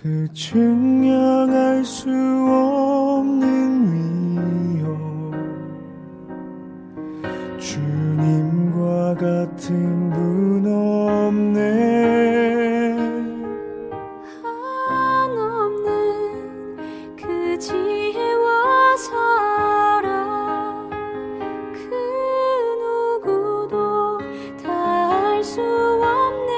그 증명할 수 없는 위엄, 주님과 같은 분 없네. 한없는 그 지혜와 사랑, 그 누구도 다 알 수 없네.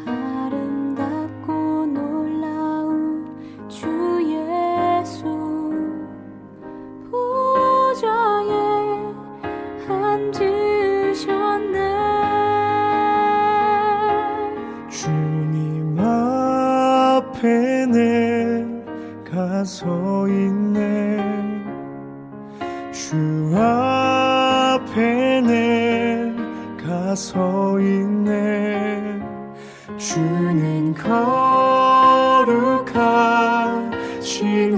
아름답고 놀라운 주 예수, 보좌에 앉으셨네. 주님 앞에 내가 서 있네. 주 앞에 내가 서 있네. 주는 거룩하신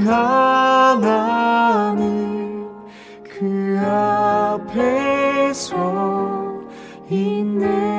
하나님, 그 앞에 서 있네.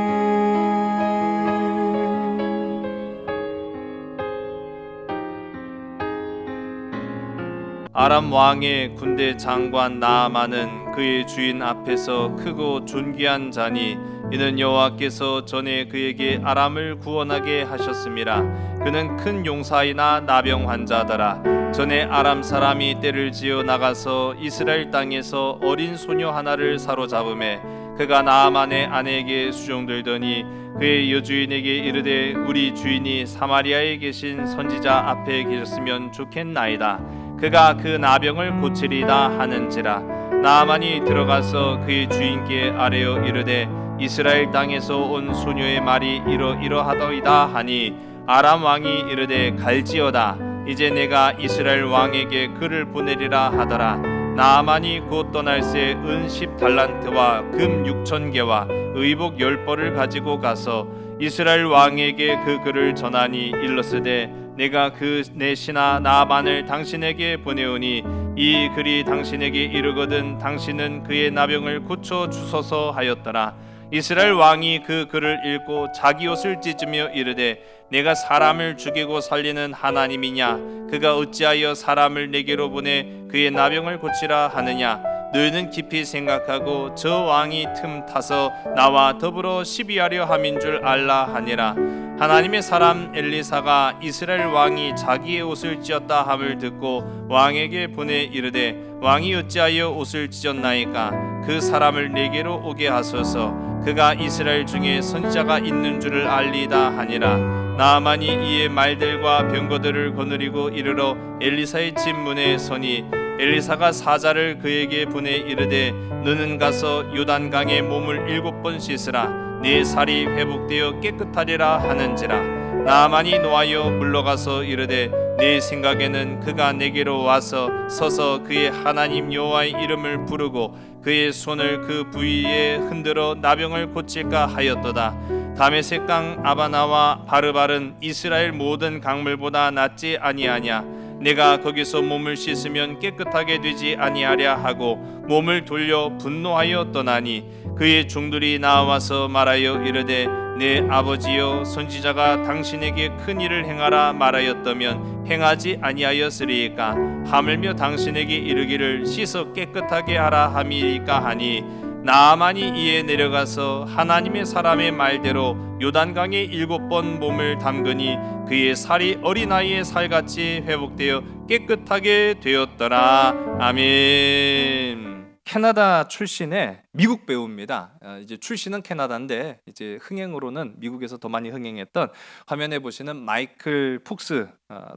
아람 왕의 군대 장관 나아만은 그의 주인 앞에서 크고 존귀한 자니, 이는 여호와께서 전에 그에게 아람을 구원하게 하셨음이라. 그는 큰 용사이나 나병 환자더라. 전에 아람 사람이 떼를 지어 나가서 이스라엘 땅에서 어린 소녀 하나를 사로잡음에 그가 나아만의 아내에게 수종들더니 그의 여주인에게 이르되 우리 주인이 사마리아에 계신 선지자 앞에 계셨으면 좋겠나이다. 그가 그 나병을 고치리다 하는지라. 나아만이 들어가서 그의 주인께 아뢰어 이르되 이스라엘 땅에서 온 소녀의 말이 이러이러하더이다 하니, 아람 왕이 이르되 갈지어다. 이제 내가 이스라엘 왕에게 그를 보내리라 하더라. 나아만이 곧 떠날새 은 10달란트와 금 6,000개와 의복 10벌을 가지고 가서 이스라엘 왕에게 그 글을 전하니, 일렀으되 내가 그 내 신하 나아만을 당신에게 보내오니 이 글이 당신에게 이르거든 당신은 그의 나병을 고쳐 주소서 하였더라. 이스라엘 왕이 그 글을 읽고 자기 옷을 찢으며 이르되 내가 사람을 죽이고 살리는 하나님이냐? 그가 어찌하여 사람을 내게로 보내 그의 나병을 고치라 하느냐? 너희는 깊이 생각하고 저 왕이 틈 타서 나와 더불어 시비하려 함인 줄 알라 하니라. 하나님의 사람 엘리사가 이스라엘 왕이 자기의 옷을 찢었다 함을 듣고 왕에게 보내 이르되 왕이 어찌하여 옷을 찢었나이까? 그 사람을 내게로 오게 하소서. 그가 이스라엘 중에 선지자가 있는 줄을 알리다 하니라. 나아만이 이에 말들과 병거들을 거느리고 이르러 엘리사의 집 문에 서니, 엘리사가 사자를 그에게 보내 이르되 너는 가서 요단강에 몸을 7번 씻으라. 네 살이 회복되어 깨끗하리라 하는지라. 나아만이 노하여 물러가서 이르되 내 생각에는 그가 내게로 와서 서서 그의 하나님 여호와의 이름을 부르고 그의 손을 그 부위에 흔들어 나병을 고칠까 하였도다. 다메섹 강 아바나와 바르발은 이스라엘 모든 강물보다 낫지 아니하냐? 내가 거기서 몸을 씻으면 깨끗하게 되지 아니하랴 하고 몸을 돌려 분노하여 떠나니, 그의 종들이 나와서 말하여 이르되 내 아버지여 선지자가 당신에게 큰 일을 행하라 말하였다면 행하지 아니하였으리이까? 하물며 당신에게 이르기를 씻어 깨끗하게 하라 함이니까 하니, 나아만이 이에 내려가서 하나님의 사람의 말대로 요단강에 7번 몸을 담그니 그의 살이 어린아이의 살같이 회복되어 깨끗하게 되었더라. 아멘. 캐나다 출신의 미국 배우입니다. 이제 출신은 캐나다인데 이제 흥행으로는 미국에서 더 많이 흥행했던, 화면에 보시는 마이클 폭스,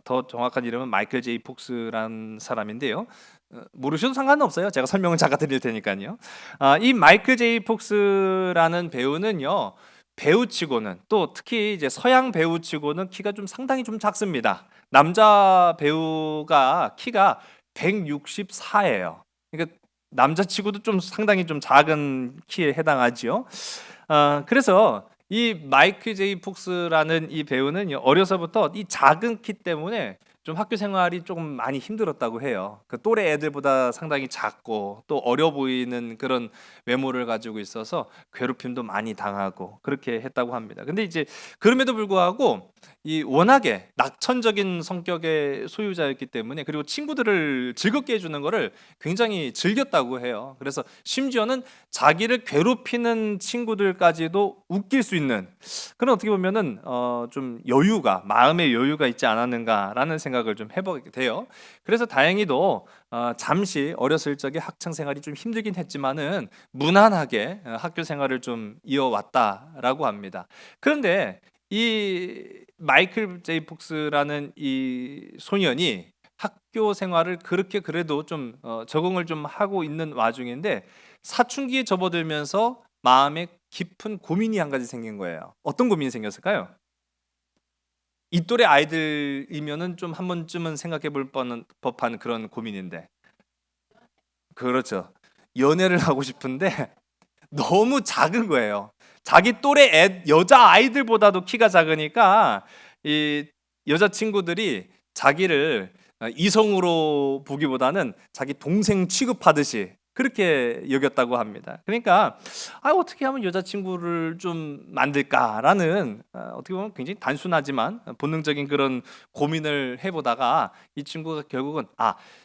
더 정확한 이름은 마이클 제이 폭스라는 사람인데요. 모르셔도 상관은 없어요. 제가 설명을 잠깐 드릴 테니까요. 이 마이클 제이 폭스라는 배우는요, 배우치고는, 또 특히 이제 서양 배우치고는 키가 좀 상당히 좀 작습니다. 남자 배우가 키가 164예요. 그러니까 남자치고도 좀 상당히 좀 작은 키에 해당하지요. 그래서 이 마이클 제이 폭스라는 이 배우는 어려서부터 이 작은 키 때문에 좀 학교 생활이 조금 많이 힘들었다고 해요. 그 또래 애들보다 상당히 작고 또 어려 보이는 그런 외모를 가지고 있어서 괴롭힘도 많이 당하고 그렇게 했다고 합니다. 근데 이제 그럼에도 불구하고 이 워낙에 낙천적인 성격의 소유자였기 때문에, 그리고 친구들을 즐겁게 해주는 거를 굉장히 즐겼다고 해요. 그래서 심지어는 자기를 괴롭히는 친구들까지도 웃길 수 있는 그런, 어떻게 보면은 좀 여유가, 마음의 여유가 있지 않았는가라는 생각을 좀 해보게 돼요. 그래서 다행히도 잠시 어렸을 적에 학창 생활이 좀 힘들긴 했지만은 무난하게 학교 생활을 좀 이어왔다라고 합니다. 그런데 이 마이클 제이 폭스라는 이 소년이 학교 생활을 그렇게 그래도 좀 적응을 좀 하고 있는 와중인데, 사춘기에 접어들면서 마음에 깊은 고민이 한 가지 생긴 거예요. 어떤 고민이 생겼을까요? 이 또래 아이들이면은 좀 한 번쯤은 생각해 볼 법한 그런 고민인데, 그렇죠. 연애를 하고 싶은데 너무 작은 거예요. 자기 또래 여자 아이들보다도 키가 작으니까 이 여자 친구들이 자기를 이성으로 보기보다는 자기 동생 취급하듯이 그렇게 여겼다고 합니다. 그러니까 어떻게 하면 여자친구를 좀 만들까라는, 어떻게 보면 굉장히 단순하지만 본능적인 그런 고민을 해보다가 이 친구가 결국은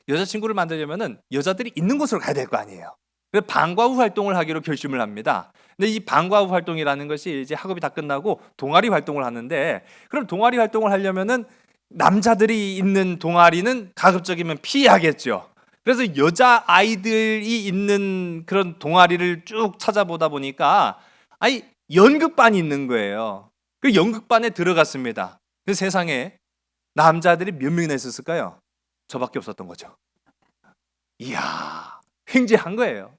여자친구를 만들려면은 여자들이 있는 곳으로 가야 될 거 아니에요. 그래서 방과 후 활동을 하기로 결심을 합니다. 근데 이 방과 후 활동이라는 것이 이제 학업이 다 끝나고 동아리 활동을 하는데, 그럼 동아리 활동을 하려면은 남자들이 있는 동아리는 가급적이면 피해야겠죠. 그래서 여자 아이들이 있는 그런 동아리를 쭉 찾아보다 보니까 연극반이 있는 거예요. 그 연극반에 들어갔습니다. 그 세상에 남자들이 몇 명이나 있었을까요? 저밖에 없었던 거죠. 이야, 횡재한 거예요.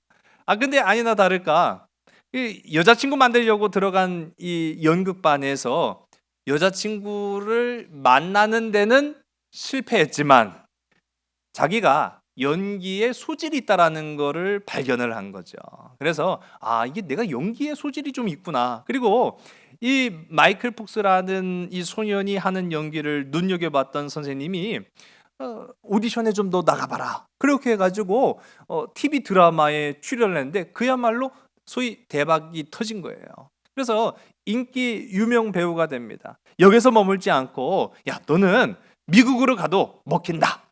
근데 아니나 다를까 이 여자친구 만들려고 들어간 이 연극반에서 여자친구를 만나는 데는 실패했지만 자기가 연기에 소질이 있다라는 거를 발견을 한 거죠. 그래서 이게 내가 연기에 소질이 좀 있구나. 그리고 이 마이클 폭스라는 이 소년이 하는 연기를 눈여겨봤던 선생님이 오디션에 좀 더 나가봐라. 그렇게 해가지고 TV 드라마에 출연을 했는데 그야말로 소위 대박이 터진 거예요. 그래서 인기 유명 배우가 됩니다. 여기서 머물지 않고 너는 미국으로 가도 먹힌다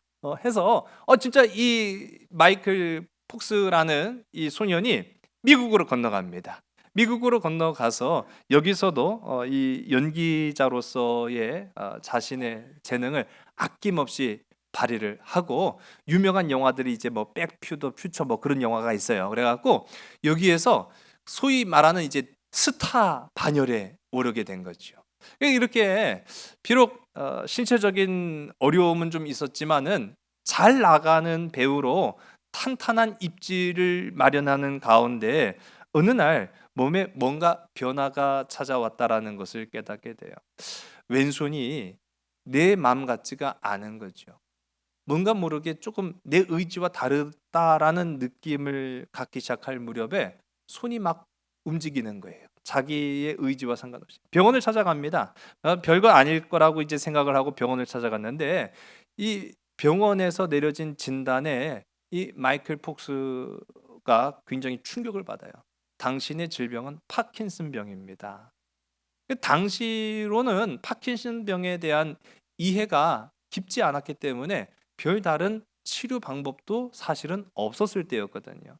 해서 진짜 이 마이클 폭스라는 이 소년이 미국으로 건너갑니다. 미국으로 건너가서 여기서도 이 연기자로서의 자신의 재능을 아낌없이 발휘를 하고, 유명한 영화들이 이제 뭐 백투더 퓨처 뭐 그런 영화가 있어요. 그래갖고 여기에서 소위 말하는 이제 스타 반열에 오르게 된 거죠. 이렇게 비록 신체적인 어려움은 좀 있었지만은 잘 나가는 배우로 탄탄한 입지를 마련하는 가운데 어느 날 몸에 뭔가 변화가 찾아왔다라는 것을 깨닫게 돼요. 왼손이 내 마음 같지가 않은 거죠. 뭔가 모르게 조금 내 의지와 다르다라는 느낌을 갖기 시작할 무렵에 손이 막 움직이는 거예요. 자기의 의지와 상관없이 병원을 찾아갑니다. 별거 아닐 거라고 이제 생각을 하고 병원을 찾아갔는데, 이 병원에서 내려진 진단에 이 마이클 폭스가 굉장히 충격을 받아요. 당신의 질병은 파킨슨병입니다. 당시로는 파킨슨병에 대한 이해가 깊지 않았기 때문에 별다른 치료 방법도 사실은 없었을 때였거든요.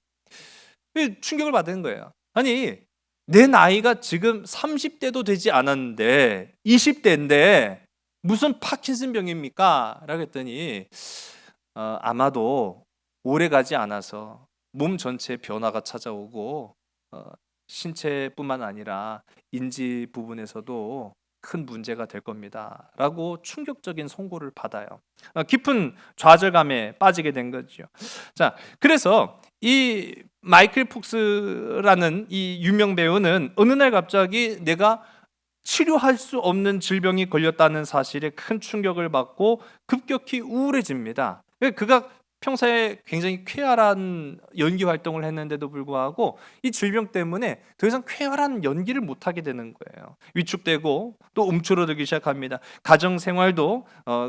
충격을 받은 거예요. 아니, 내 나이가 지금 30대도 되지 않았는데 20대인데 무슨 파킨슨병입니까? 라고 했더니 아마도 오래 가지 않아서 몸 전체에 변화가 찾아오고 신체뿐만 아니라 인지 부분에서도 큰 문제가 될 겁니다. 라고 충격적인 선고를 받아요. 깊은 좌절감에 빠지게 된 거죠. 자, 그래서 이 마이클 폭스라는 이 유명 배우는 어느 날 갑자기 내가 치료할 수 없는 질병이 걸렸다는 사실에 큰 충격을 받고 급격히 우울해집니다. 그가 평소에 굉장히 쾌활한 연기 활동을 했는데도 불구하고 이 질병 때문에 더 이상 쾌활한 연기를 못하게 되는 거예요. 위축되고 또 움츠러들기 시작합니다. 가정 생활도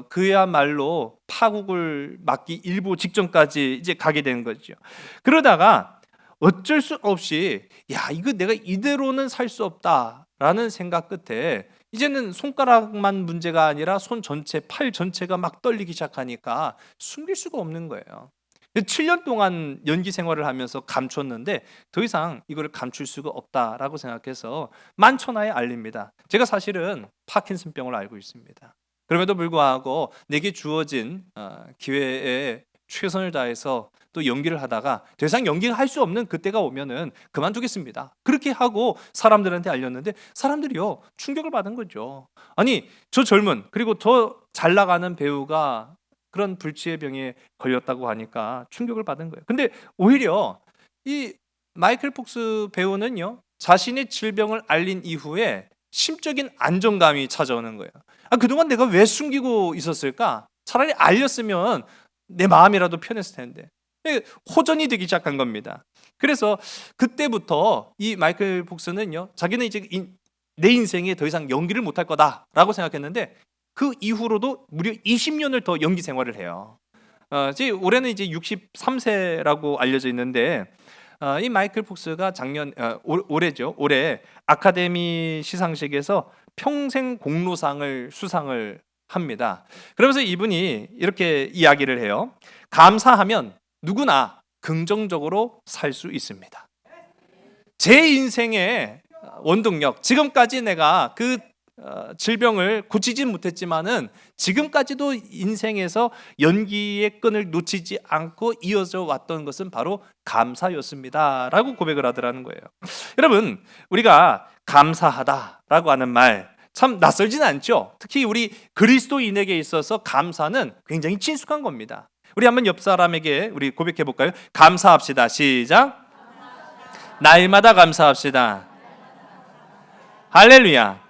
그야말로 파국을 맞기 일보 직전까지 이제 가게 되는 거죠. 그러다가 어쩔 수 없이 야, 이거 내가 이대로는 살 수 없다라는 생각 끝에 이제는 손가락만 문제가 아니라 손 전체, 팔 전체가 막 떨리기 시작하니까 숨길 수가 없는 거예요. 7년 동안 연기 생활을 하면서 감췄는데 더 이상 이걸 감출 수가 없다라고 생각해서 만천하에 알립니다. 제가 사실은 파킨슨병을 앓고 있습니다. 그럼에도 불구하고 내게 주어진 기회에 최선을 다해서 또 연기를 하다가 더 이상 연기를 할 수 없는 그때가 오면은 그만두겠습니다. 그렇게 하고 사람들한테 알렸는데 사람들이요 충격을 받은 거죠. 아니 저 젊은 그리고 더 잘 나가는 배우가 그런 불치의 병에 걸렸다고 하니까 충격을 받은 거예요. 근데 오히려 이 마이클 폭스 배우는요 자신의 질병을 알린 이후에 심적인 안정감이 찾아오는 거예요. 그동안 내가 왜 숨기고 있었을까? 차라리 알렸으면 내 마음이라도 편했을 텐데. 호전이 되기 시작한 겁니다. 그래서 그때부터 이 마이클 폭스는요 자기는 이제 내 인생에 더 이상 연기를 못할 거다라고 생각했는데 그 이후로도 무려 20년을 더 연기 생활을 해요. 올해는 이제 63세라고 알려져 있는데 이 마이클 폭스가 올해 아카데미 시상식에서 평생 공로상을 수상을 합니다. 그러면서 이분이 이렇게 이야기를 해요. 감사하면 누구나 긍정적으로 살 수 있습니다. 제 인생의 원동력, 지금까지 내가 그 질병을 고치진 못했지만은 지금까지도 인생에서 연기의 끈을 놓치지 않고 이어져 왔던 것은 바로 감사였습니다라고 고백을 하더라는 거예요. 여러분, 우리가 감사하다라고 하는 말 참 낯설진 않죠. 특히 우리 그리스도인에게 있어서 감사는 굉장히 친숙한 겁니다. 우리 한번 옆 사람에게 우리 고백해 볼까요? 감사합시다. 시작. 날마다 감사합시다. 할렐루야.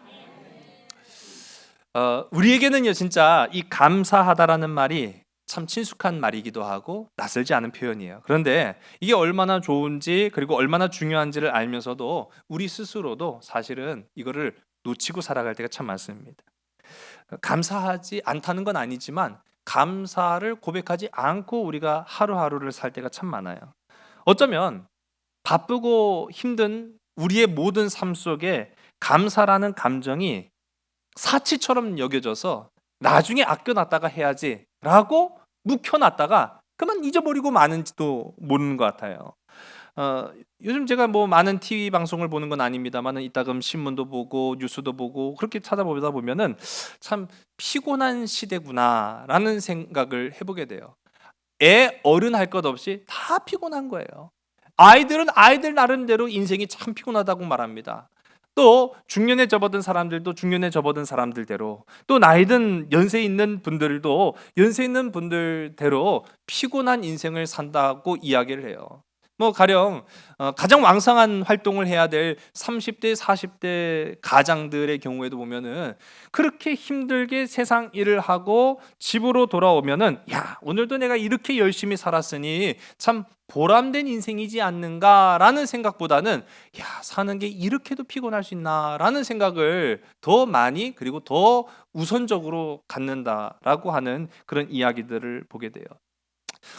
우리에게는요 진짜 이 감사하다라는 말이 참 친숙한 말이기도 하고 낯설지 않은 표현이에요. 그런데 이게 얼마나 좋은지 그리고 얼마나 중요한지를 알면서도 우리 스스로도 사실은 이거를 놓치고 살아갈 때가 참 많습니다. 감사하지 않다는 건 아니지만 감사를 고백하지 않고 우리가 하루하루를 살 때가 참 많아요. 어쩌면 바쁘고 힘든 우리의 모든 삶 속에 감사라는 감정이 사치처럼 여겨져서 나중에 아껴놨다가 해야지 라고 묵혀놨다가 그만 잊어버리고 마는지도 모르는 것 같아요. 요즘 제가 뭐 많은 TV 방송을 보는 건 아닙니다만 이따금 신문도 보고 뉴스도 보고 그렇게 찾아보다 보면은 참 피곤한 시대구나라는 생각을 해보게 돼요. 애 어른 할 것 없이 다 피곤한 거예요. 아이들은 아이들 나름대로 인생이 참 피곤하다고 말합니다. 또 중년에 접어든 사람들도 중년에 접어든 사람들대로 또 나이든 연세 있는 분들도 연세 있는 분들대로 피곤한 인생을 산다고 이야기를 해요. 뭐 가령 가장 왕성한 활동을 해야 될 30대, 40대 가장들의 경우에도 보면은 그렇게 힘들게 세상 일을 하고 집으로 돌아오면은 야, 오늘도 내가 이렇게 열심히 살았으니 참 보람된 인생이지 않는가라는 생각보다는 야, 사는 게 이렇게도 피곤할 수 있나라는 생각을 더 많이 그리고 더 우선적으로 갖는다라고 하는 그런 이야기들을 보게 돼요.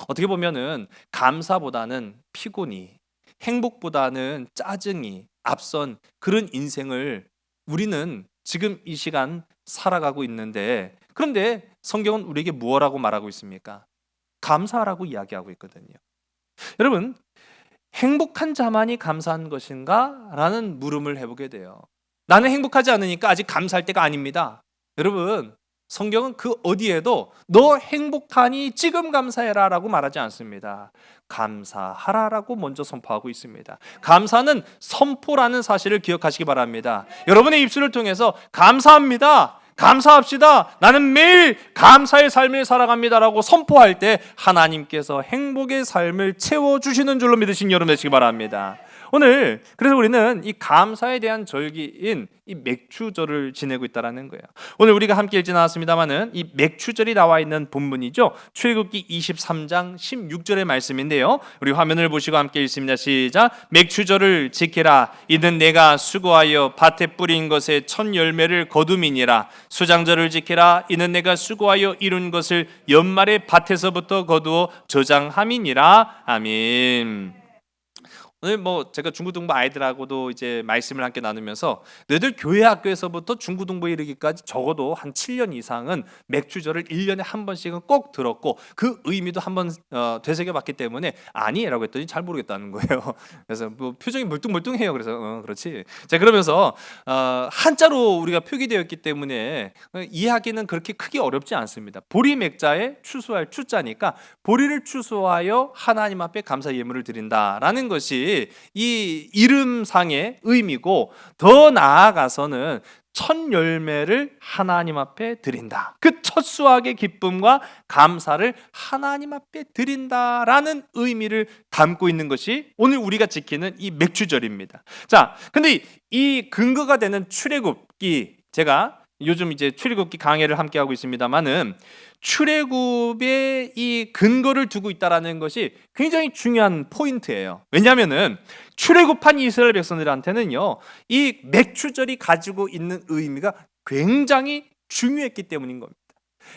어떻게 보면은 감사보다는 피곤이, 행복보다는 짜증이 앞선 그런 인생을 우리는 지금 이 시간 살아가고 있는데, 그런데 성경은 우리에게 무엇라고 말하고 있습니까? 감사하라고 이야기하고 있거든요. 여러분, 행복한 자만이 감사한 것인가? 라는 물음을 해보게 돼요. 나는 행복하지 않으니까 아직 감사할 때가 아닙니다. 여러분, 성경은 그 어디에도 너 행복하니 지금 감사해라 라고 말하지 않습니다. 감사하라라고 먼저 선포하고 있습니다. 감사는 선포라는 사실을 기억하시기 바랍니다. 여러분의 입술을 통해서 감사합니다, 감사합시다, 나는 매일 감사의 삶을 살아갑니다라고 선포할 때 하나님께서 행복의 삶을 채워주시는 줄로 믿으신 여러분 되시기 바랍니다. 오늘 그래서 우리는 이 감사에 대한 절기인 이 맥추절을 지내고 있다라는 거예요. 오늘 우리가 함께 읽지 않았습니다만은 이 맥추절이 나와 있는 본문이죠. 출애굽기 23장 16절의 말씀인데요. 우리 화면을 보시고 함께 읽습니다. 시작. 맥추절을 지키라. 이는 내가 수고하여 밭에 뿌린 것의 첫 열매를 거둠이니라. 수장절을 지키라. 이는 내가 수고하여 이룬 것을 연말에 밭에서부터 거두어 저장함이니라. 아멘. 오늘 제가 중고등부 아이들하고도 이제 말씀을 함께 나누면서 너희들 교회 학교에서부터 중고등부에 이르기까지 적어도 한 7년 이상은 맥주절을 1년에 한 번씩은 꼭 들었고 그 의미도 한번 되새겨봤기 때문에 아니라고 했더니 잘 모르겠다는 거예요. 그래서 표정이 멀뚱멀뚱해요. 그래서 그렇지. 자, 그러면서 한자로 우리가 표기되었기 때문에 이해하기는 그렇게 크게 어렵지 않습니다. 보리 맥자에 추수할 추자니까 보리를 추수하여 하나님 앞에 감사 예물을 드린다라는 것이 이 이름상의 의미고, 더 나아가서는 첫 열매를 하나님 앞에 드린다. 그 첫 수확의 기쁨과 감사를 하나님 앞에 드린다라는 의미를 담고 있는 것이 오늘 우리가 지키는 이 맥주절입니다. 자, 근데 이 근거가 되는 출애굽기, 제가 요즘 이제 출애굽기 강해를 함께 하고 있습니다만은 출애굽의 이 근거를 두고 있다라는 것이 굉장히 중요한 포인트예요. 왜냐하면은 출애굽한 이스라엘 백성들한테는요, 이 맥추절이 가지고 있는 의미가 굉장히 중요했기 때문인 겁니다.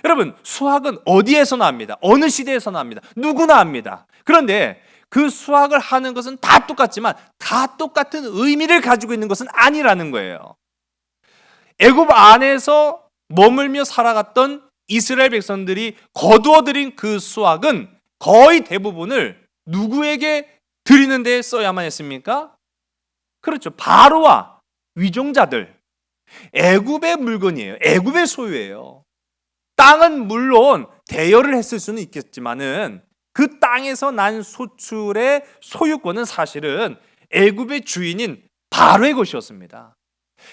여러분, 수확은 어디에서 납니다. 어느 시대에서 납니다. 누구나 합니다. 그런데 그 수확을 하는 것은 다 똑같지만 다 똑같은 의미를 가지고 있는 것은 아니라는 거예요. 애굽 안에서 머물며 살아갔던 이스라엘 백성들이 거두어들인 그 수확은 거의 대부분을 누구에게 드리는 데 써야만 했습니까? 그렇죠. 바로와 위종자들. 애굽의 물건이에요. 애굽의 소유예요. 땅은 물론 대여를 했을 수는 있겠지만은 그 땅에서 난 소출의 소유권은 사실은 애굽의 주인인 바로의 것이었습니다.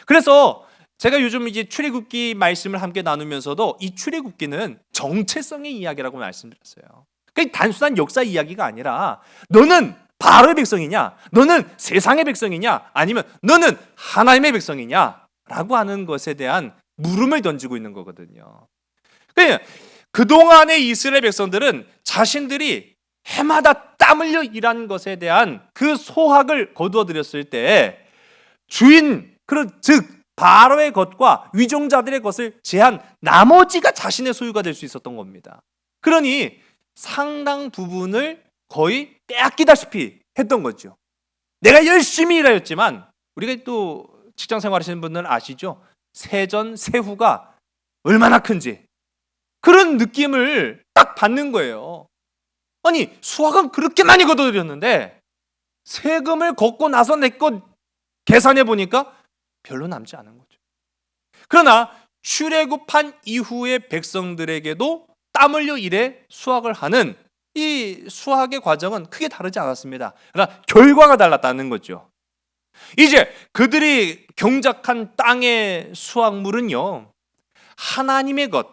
그래서 제가 요즘 이제 출애굽기 말씀을 함께 나누면서도 이 출애굽기는 정체성의 이야기라고 말씀드렸어요. 그러니까 단순한 역사 이야기가 아니라 너는 바로의 백성이냐, 너는 세상의 백성이냐, 아니면 너는 하나님의 백성이냐 라고 하는 것에 대한 물음을 던지고 있는 거거든요. 그러니까 그동안의 이스라엘 백성들은 자신들이 해마다 땀 흘려 일한 것에 대한 그 소학을 거두어 드렸을 때 주인, 즉 바로의 것과 위종자들의 것을 제한 나머지가 자신의 소유가 될 수 있었던 겁니다. 그러니 상당 부분을 거의 빼앗기다시피 했던 거죠. 내가 열심히 일하였지만, 우리가 또 직장 생활하시는 분들은 아시죠? 세전 세후가 얼마나 큰지 그런 느낌을 딱 받는 거예요. 아니, 수확은 그렇게 많이 거둬들였는데 세금을 걷고 나서 내 것 계산해 보니까 별로 남지 않은 거죠. 그러나 출애굽한 이후의 백성들에게도 땀 흘려 일해 수확을 하는 이 수확의 과정은 크게 다르지 않았습니다. 그러나 결과가 달랐다는 거죠. 이제 그들이 경작한 땅의 수확물은요, 하나님의 것,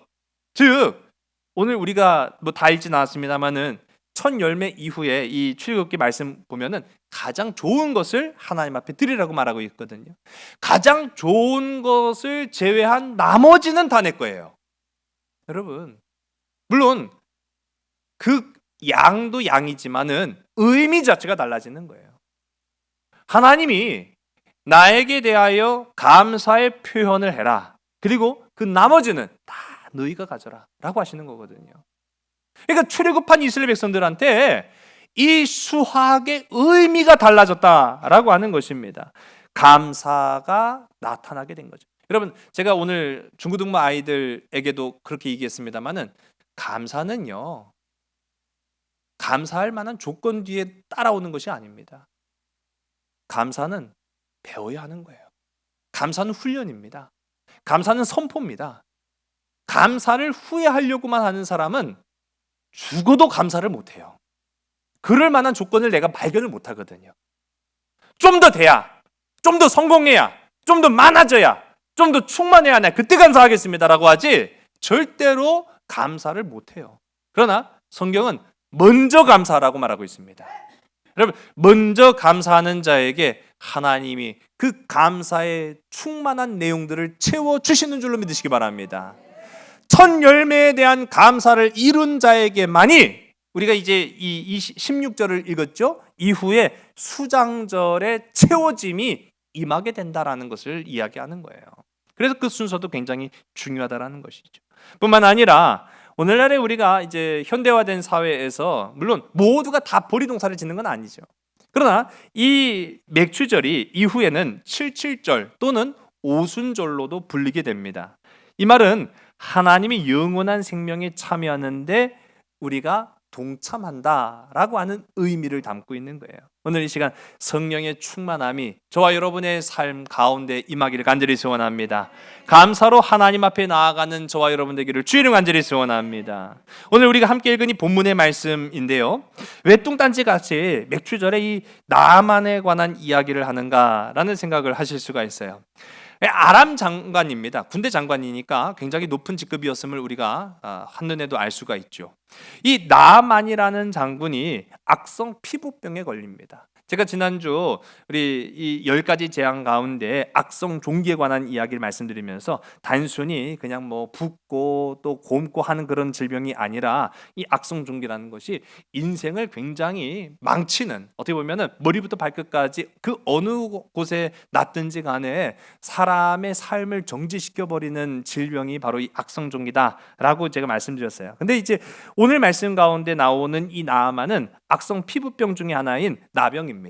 즉 오늘 우리가 다 읽진 않았습니다만은 첫 열매 이후에 이 출애굽기 말씀 보면은 가장 좋은 것을 하나님 앞에 드리라고 말하고 있거든요. 가장 좋은 것을 제외한 나머지는 다 내 거예요. 여러분, 물론 그 양도 양이지만은 의미 자체가 달라지는 거예요. 하나님이 나에게 대하여 감사의 표현을 해라. 그리고 그 나머지는 다 너희가 가져라 라고 하시는 거거든요. 그러니까 출애굽한 이스라엘 백성들한테 이 수확의 의미가 달라졌다라고 하는 것입니다. 감사가 나타나게 된 거죠. 여러분, 제가 오늘 중고등부 아이들에게도 그렇게 얘기했습니다만은 감사는요, 감사할 만한 조건 뒤에 따라오는 것이 아닙니다. 감사는 배워야 하는 거예요. 감사는 훈련입니다. 감사는 선포입니다. 감사를 후회하려고만 하는 사람은 죽어도 감사를 못해요. 그럴 만한 조건을 내가 발견을 못하거든요. 좀 더 돼야, 좀 더 성공해야, 좀 더 많아져야, 좀 더 충만해야 나 그때 감사하겠습니다라고 하지 절대로 감사를 못해요. 그러나 성경은 먼저 감사라고 말하고 있습니다. 여러분, 먼저 감사하는 자에게 하나님이 그 감사의 충만한 내용들을 채워주시는 줄로 믿으시기 바랍니다. 첫 열매에 대한 감사를 이룬 자에게만이, 우리가 이제 이 16절을 읽었죠. 이후에 수장절의 채워짐이 임하게 된다라는 것을 이야기하는 거예요. 그래서 그 순서도 굉장히 중요하다라는 것이죠. 뿐만 아니라 오늘날에 우리가 이제 현대화된 사회에서 물론 모두가 다 보리동사를 짓는 건 아니죠. 그러나 이 맥추절이 이후에는 77절 또는 오순절로도 불리게 됩니다. 이 말은 하나님이 영원한 생명에 참여하는데 우리가 동참한다라고 하는 의미를 담고 있는 거예요. 오늘 이 시간 성령의 충만함이 저와 여러분의 삶 가운데 임하기를 간절히 소원합니다. 감사로 하나님 앞에 나아가는 저와 여러분 되기를 주의 이름 간절히 소원합니다. 오늘 우리가 함께 읽은 이 본문의 말씀인데요, 왜 뚱딴지 같이 맥추절에 이 나아만에 관한 이야기를 하는가라는 생각을 하실 수가 있어요. 아람 장관입니다. 군대 장관이니까 굉장히 높은 직급이었음을 우리가 한눈에도 알 수가 있죠. 이 나아만이라는 장군이 악성 피부병에 걸립니다. 제가 지난주 우리 이 10가지 재앙 가운데 악성 종기에 관한 이야기를 말씀드리면서 단순히 그냥 뭐 붓고 또 곰고 하는 그런 질병이 아니라 이 악성 종기라는 것이 인생을 굉장히 망치는, 어떻게 보면은 머리부터 발끝까지 그 어느 곳에 놨든지 간에 사람의 삶을 정지시켜 버리는 질병이 바로 이 악성 종기다라고 제가 말씀드렸어요. 근데 이제 오늘 말씀 가운데 나오는 이 나아만은 악성 피부병 중에 하나인 나병입니다.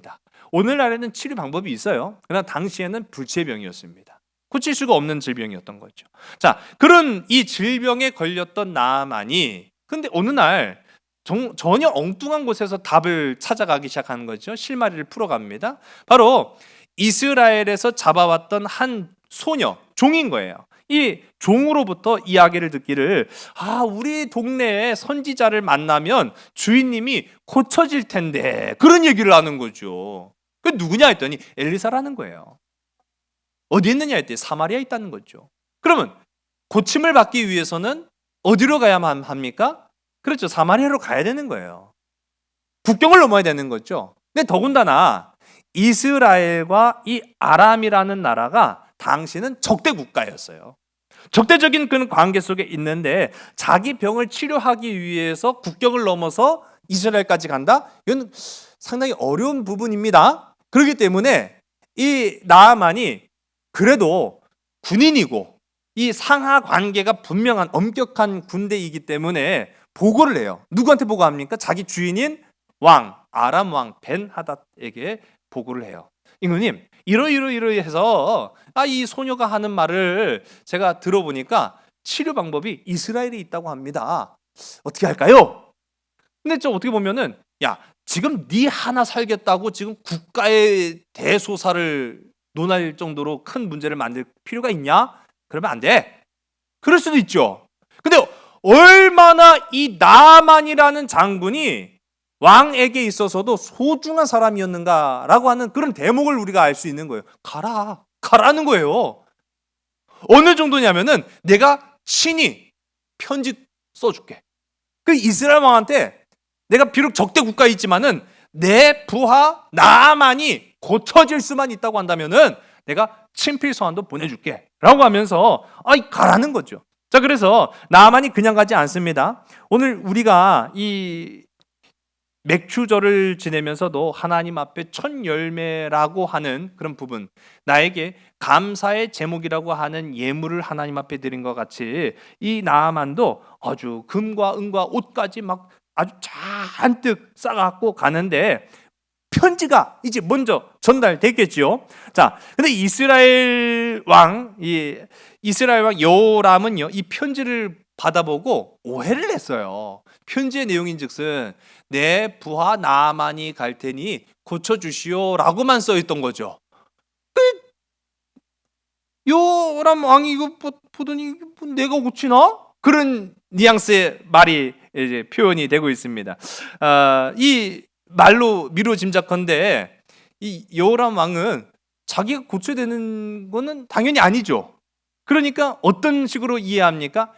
오늘날에는 치료 방법이 있어요. 그러나 당시에는 불치의 병이었습니다. 고칠 수가 없는 질병이었던 거죠. 자, 그런 이 질병에 걸렸던 나아만이 근데 어느 날 전혀 엉뚱한 곳에서 답을 찾아가기 시작하는 거죠. 실마리를 풀어갑니다. 바로 이스라엘에서 잡아왔던 한 소녀, 종인 거예요. 이 종으로부터 이야기를 듣기를, 우리 동네에 선지자를 만나면 주인님이 고쳐질 텐데, 그런 얘기를 하는 거죠. 그 누구냐 했더니 엘리사라는 거예요. 어디 있느냐 했더니 사마리아에 있다는 거죠. 그러면 고침을 받기 위해서는 어디로 가야만 합니까? 그렇죠. 사마리아로 가야 되는 거예요. 국경을 넘어야 되는 거죠. 근데 더군다나 이스라엘과 이 아람이라는 나라가 당시는 적대 국가였어요. 적대적인 그런 관계 속에 있는데 자기 병을 치료하기 위해서 국경을 넘어서 이스라엘까지 간다? 이건 상당히 어려운 부분입니다. 그렇기 때문에 이 나아만이 그래도 군인이고 이 상하 관계가 분명한 엄격한 군대이기 때문에 보고를 해요. 누구한테 보고합니까? 자기 주인인 왕, 아람 왕 벤하닷에게 보고를 해요. 임금님, 이러이러해서 이 소녀가 하는 말을 제가 들어보니까 치료 방법이 이스라엘에 있다고 합니다. 어떻게 할까요? 근데 어떻게 보면은, 지금 네 하나 살겠다고 지금 국가의 대소사를 논할 정도로 큰 문제를 만들 필요가 있냐? 그러면 안 돼. 그럴 수도 있죠. 근데 얼마나 이 나아만이라는 장군이 왕에게 있어서도 소중한 사람이었는가라고 하는 그런 대목을 우리가 알 수 있는 거예요. 가라는 거예요. 어느 정도냐면은 내가 친히 편지 써줄게. 그 이스라엘 왕한테 내가 비록 적대 국가에 있지만은 내 부하 나아만이 고쳐질 수만 있다고 한다면은 내가 친필 서한도 보내줄게 라고 하면서 가라는 거죠. 자, 그래서 나아만이 그냥 가지 않습니다. 오늘 우리가 이 맥추절을 지내면서도 하나님 앞에 첫 열매라고 하는 그런 부분, 나에게 감사의 제목이라고 하는 예물을 하나님 앞에 드린 것 같이 이 나아만도 아주 금과 은과 옷까지 막 아주 잔뜩 싸갖고 가는데 편지가 이제 먼저 전달됐겠죠. 자, 근데 이스라엘 왕 여호람은요, 이 편지를 받아보고 오해를 했어요. 편지의 내용인즉슨 내 부하 나아만이 갈 테니 고쳐주시오라고만 써 있던 거죠. 여호람 왕이 이거 보더니 내가 고치나? 그런 뉘앙스의 말이 이제 표현이 되고 있습니다. 이 말로 미루 짐작컨대 이 여호람 왕은 자기가 고쳐야 되는 거는 당연히 아니죠. 그러니까 어떤 식으로 이해합니까?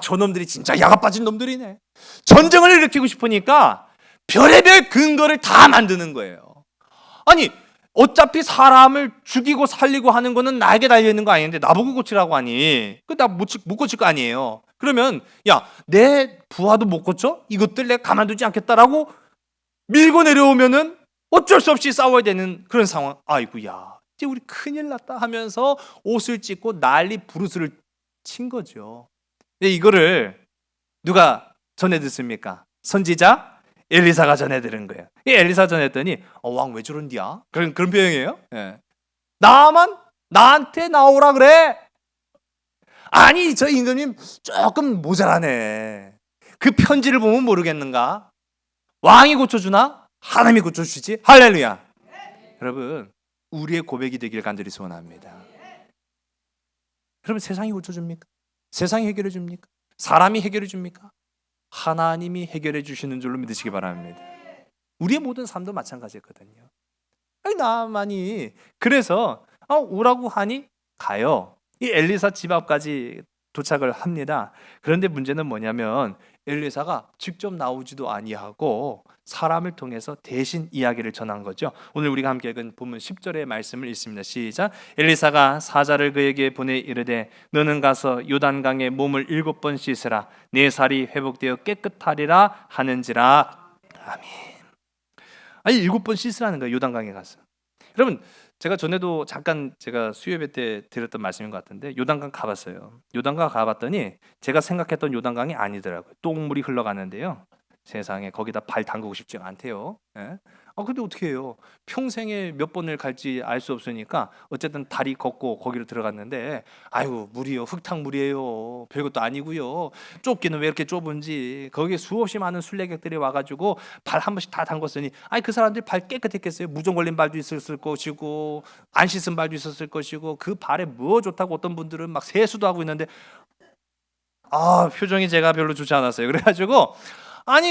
저놈들이 진짜 야가 빠진 놈들이네. 전쟁을 일으키고 싶으니까 별의별 근거를 다 만드는 거예요. 아니 어차피 사람을 죽이고 살리고 하는 거는 나에게 달려있는 거 아닌데 나보고 고치라고 하니 나 못 고칠 거 아니에요. 그러면 야, 내 부하도 못 고쳐? 이것들 내가 가만두지 않겠다라고 밀고 내려오면은 어쩔 수 없이 싸워야 되는 그런 상황. 아이고야, 이제 우리 큰일 났다 하면서 옷을 찢고 난리 부르스를 친 거죠. 근데 이거를 누가 전해 듣습니까? 선지자 엘리사가 전해 들은 거예요. 이 엘리사 전했더니 왕 왜 저런디야? 그런 표현이에요. 예. 나한테 나오라 그래. 아니 저 임금님 조금 모자라네. 그 편지를 보면 모르겠는가? 왕이 고쳐주나? 하나님이 고쳐주시지. 할렐루야. 여러분, 우리의 고백이 되길 간절히 소원합니다. 여러분, 세상이 고쳐줍니까? 세상이 해결해 줍니까? 사람이 해결해 줍니까? 하나님이 해결해 주시는 줄로 믿으시기 바랍니다. 우리의 모든 삶도 마찬가지였거든요. 아니 나만이 그래서 오라고 하니 가요. 이 엘리사 집 앞까지 도착을 합니다. 그런데 문제는 뭐냐면 엘리사가 직접 나오지도 아니하고 사람을 통해서 대신 이야기를 전한 거죠. 오늘 우리가 함께 읽은 본문 10절의 말씀을 읽습니다. 시작. 엘리사가 사자를 그에게 보내 이르되 너는 가서 요단강에 몸을 7번 씻으라. 네 살이 회복되어 깨끗하리라 하는지라. 아멘. 아니 7번 씻으라는 거예요. 요단강에 가서. 여러분, 제가 전에도 잠깐 제가 수요예배 때 드렸던 말씀인 것 같은데 요단강 가봤어요. 요단강 가봤더니 제가 생각했던 요단강이 아니더라고요. 똥물이 흘러가는데요. 세상에 거기다 발 담그고 싶지 않대요. 예? 근데 어떻게 해요? 평생에 몇 번을 갈지 알 수 없으니까 어쨌든 다리 걷고 거기로 들어갔는데 아유 물이요, 흙탕물이에요. 별것도 아니고요. 좁기는 왜 이렇게 좁은지. 거기에 수없이 많은 순례객들이 와가지고 발 한 번씩 다 담궜으니 아니 그 사람들이 발 깨끗했겠어요? 무좀 걸린 발도 있었을 것이고 안 씻은 발도 있었을 것이고 그 발에 뭐 좋다고 어떤 분들은 막 세수도 하고 있는데 표정이 제가 별로 좋지 않았어요. 그래가지고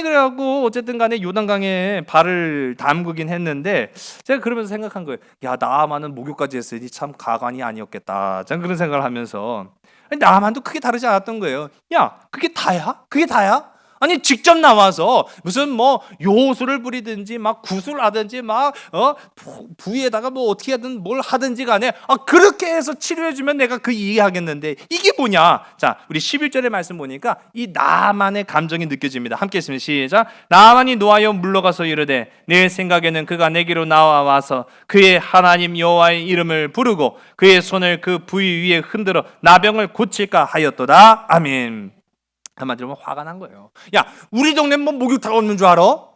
그래갖고 어쨌든 간에 요단강에 발을 담그긴 했는데 제가 그러면서 생각한 거예요. 야, 나아만은 목욕까지 했으니 참 가관이 아니었겠다. 저는 그런 생각을 하면서 나아만도 크게 다르지 않았던 거예요. 야, 그게 다야? 그게 다야? 아니 직접 나와서 무슨 뭐 요술을 부리든지 막 구슬 하든지 막 부위에다가 뭐 어떻게 하든 뭘 하든지 간에 그렇게 해서 치료해주면 내가 그 이해하겠는데 이게 뭐냐? 자, 우리 11절의 말씀 보니까 이 나만의 감정이 느껴집니다. 함께 했습니다. 시작. 나만이 노하여 물러가서 이르되 내 생각에는 그가 내게로 나와서 그의 하나님 여호와의 이름을 부르고 그의 손을 그 부위 위에 흔들어 나병을 고칠까 하였도다. 아멘. 한마디로 화가 난 거예요. 야, 우리 동네 뭐 목욕탕 없는 줄 알아?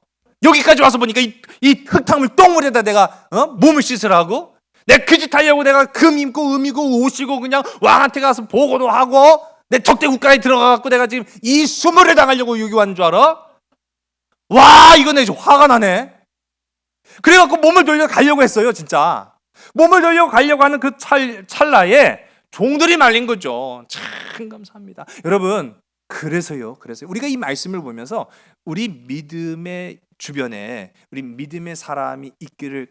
여기까지 와서 보니까 이 흙탕물 똥물에다 내가 몸을 씻으라고? 내가 그 짓 하려고 내가 금 입고 음이고 옷이고 그냥 왕한테 가서 보고도 하고 내 적대 국가에 들어가갖고 내가 지금 이 수모를 당하려고 여기 왔는 줄 알아? 와, 이거 내 화가 나네. 그래갖고 몸을 돌려 가려고 했어요. 진짜 몸을 돌려 가려고 하는 그 찰나에 종들이 말린 거죠. 참 감사합니다. 여러분, 그래서요. 우리가 이 말씀을 보면서 우리 믿음의 주변에 우리 믿음의 사람이 있기를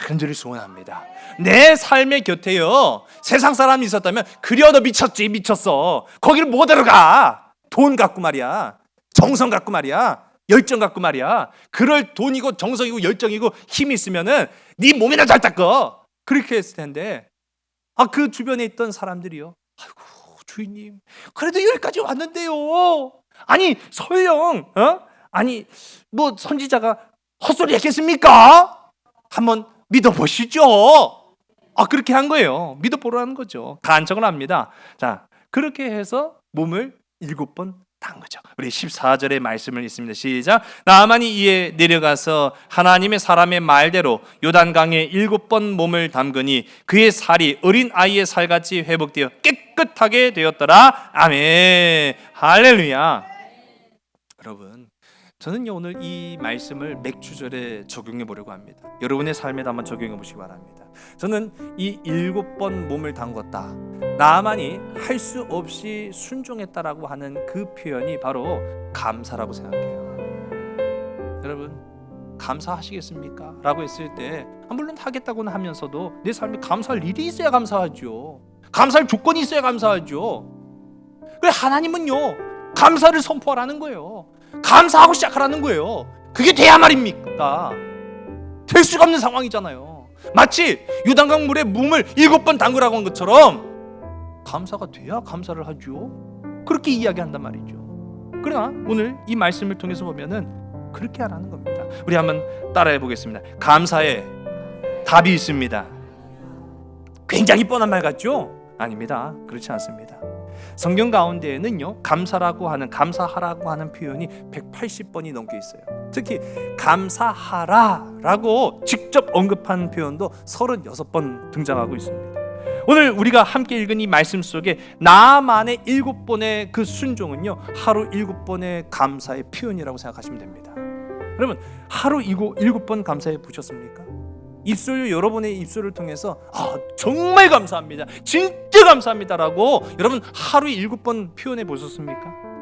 간절히 소원합니다. 내 삶의 곁에요. 세상 사람이 있었다면 그려 너 미쳤어. 거기를 못 들어가. 돈 갖고 말이야. 정성 갖고 말이야. 열정 갖고 말이야. 그럴 돈이고 정성이고 열정이고 힘이 있으면은 네 몸이나 잘 닦어. 그렇게 했을 텐데 그 주변에 있던 사람들이요. 아이고 주인님, 그래도 여기까지 왔는데요. 아니 설령 뭐 선지자가 헛소리 했겠습니까? 한번 믿어보시죠. 그렇게 한 거예요. 믿어보라는 거죠. 간청을 합니다. 자, 그렇게 해서 몸을 7번 담그죠. 우리 14절의 말씀을 읽습니다. 시작. 나아만이 이에 내려가서 하나님의 사람의 말대로 요단강에 7번 몸을 담그니 그의 살이 어린 아이의 살같이 회복되어 깨끗하게 되었더라. 아멘. 할렐루야. 여러분, 저는요 오늘 이 말씀을 맥주절에 적용해 보려고 합니다. 여러분의 삶에도 한번 적용해 보시기 바랍니다. 저는 이 7번 몸을 담궜다, 나만이 할 수 없이 순종했다라고 하는 그 표현이 바로 감사라고 생각해요. 여러분, 감사하시겠습니까? 라고 했을 때 물론 하겠다고는 하면서도 내 삶에 감사할 일이 있어야 감사하죠. 감사할 조건이 있어야 감사하죠. 그래 하나님은요 감사를 선포하라는 거예요. 감사하고 시작하라는 거예요. 그게 돼야 말입니까? 될 수가 없는 상황이잖아요. 마치 요단강 물에 몸을 7번 담그라고 한 것처럼 감사가 돼야 감사를 하죠. 그렇게 이야기한단 말이죠. 그러나 오늘 이 말씀을 통해서 보면은 그렇게 하라는 겁니다. 우리 한번 따라해 보겠습니다. 감사에 답이 있습니다. 굉장히 뻔한 말 같죠? 아닙니다. 그렇지 않습니다. 성경 가운데에는요, 감사하라고 하는 표현이 180번이 넘게 있어요. 특히 감사하라라고 직접 언급한 표현도 36번 등장하고 있습니다. 오늘 우리가 함께 읽은 이 말씀 속에 나만의 7번의 그 순종은요, 하루 7번의 감사의 표현이라고 생각하시면 됩니다. 그러면 하루 7번 감사해 보셨습니까? 여러분의 입술을 통해서 정말 감사합니다, 진짜 감사합니다라고 여러분 하루 7번 표현해 보셨습니까?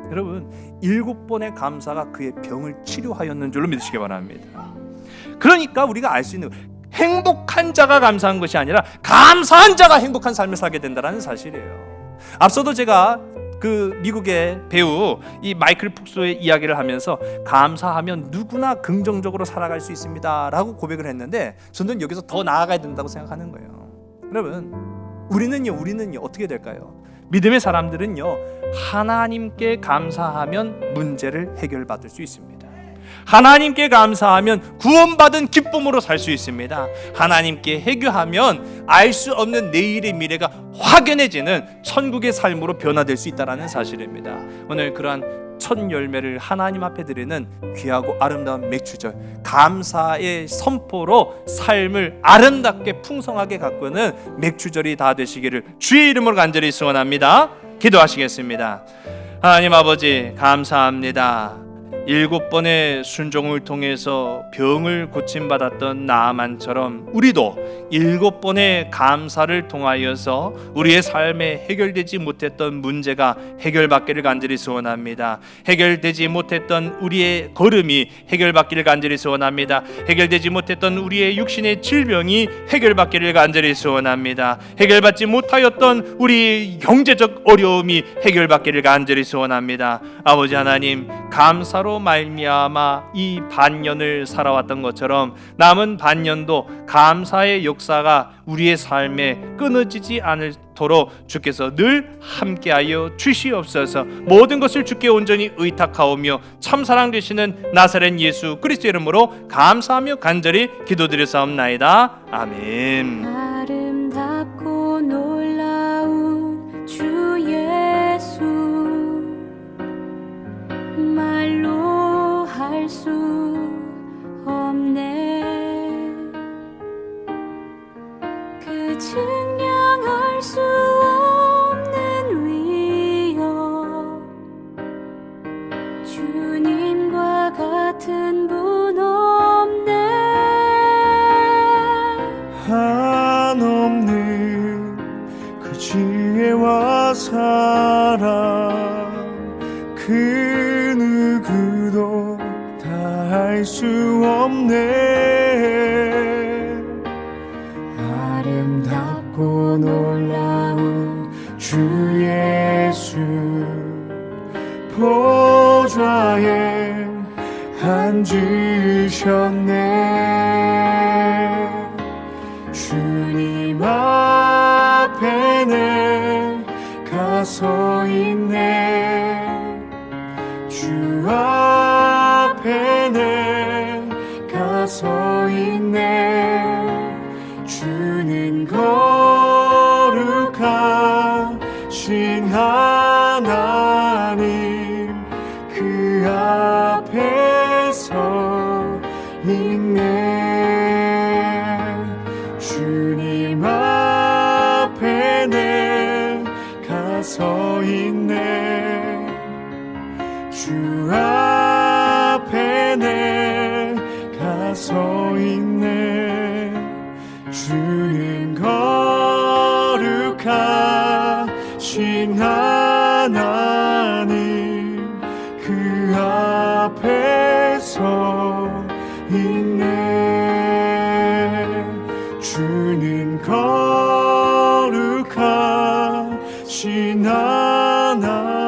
여러분 7번의 감사가 그의 병을 치료하였는 줄로 믿으시기 바랍니다. 그러니까 우리가 알 수 있는 행복한 자가 감사한 것이 아니라 감사한 자가 행복한 삶을 살게 된다는 사실이에요. 앞서도 제가 그 미국의 배우 이 마이클 푹소의 이야기를 하면서 감사하면 누구나 긍정적으로 살아갈 수 있습니다 라고 고백을 했는데, 저는 여기서 더 나아가야 된다고 생각하는 거예요. 여러분 우리는요 어떻게 될까요? 믿음의 사람들은요, 하나님께 감사하면 문제를 해결받을 수 있습니다. 하나님께 감사하면 구원받은 기쁨으로 살 수 있습니다. 하나님께 회개하면 알 수 없는 내일의 미래가 확연해지는 천국의 삶으로 변화될 수 있다는 사실입니다. 오늘 그러한 첫 열매를 하나님 앞에 드리는 귀하고 아름다운 맥주절, 감사의 선포로 삶을 아름답게 풍성하게 가꾸는 맥주절이 다 되시기를 주의 이름으로 간절히 소원합니다. 기도하시겠습니다. 하나님 아버지, 감사합니다. 7번의 순종을 통해서 병을 고침받았던 나아만처럼 우리도 7번의 감사를 통하여서 우리의 삶에 해결되지 못했던 문제가 해결받기를 간절히 소원합니다. 해결되지 못했던 우리의 걸음이 해결받기를 간절히 소원합니다. 해결되지 못했던 우리의 육신의 질병이 해결받기를 간절히 소원합니다. 해결받지 못하였던 우리의 경제적 어려움이 해결받기를 간절히 소원합니다. 아버지 하나님, 감사로 말미암아 이 반년을 살아왔던 것처럼 남은 반년도 감사의 역사가 우리의 삶에 끊어지지 않도록 주께서 늘 함께하여 주시옵소서. 모든 것을 주께 온전히 의탁하오며 참사랑 되시는 나사렛 예수 그리스도 이름으로 감사하며 간절히 기도드렸사옵나이다. 아멘. 아름답고 놀라운 주 예수, 말로 할 수 없네. 그 증량할 수 없는 위엄, 주님과 같은 분 없네. 한없는 그 지혜와 사랑, 그 누구도 다 할 수 없네. 아름답고 놀라운 주 예수, 보좌에 앉으셨네. 주님 앞에 내가 서 있네. 주 앞에 내가 서 있네. 주는 거룩하신 하나님, 그 앞에 서 있네. 주님 앞에 내가 서 있네. 주 앞에 내가 서 있네. 주는 거룩하신 하나님, 그 앞에 서 있네. 주는 거룩하신 하나님,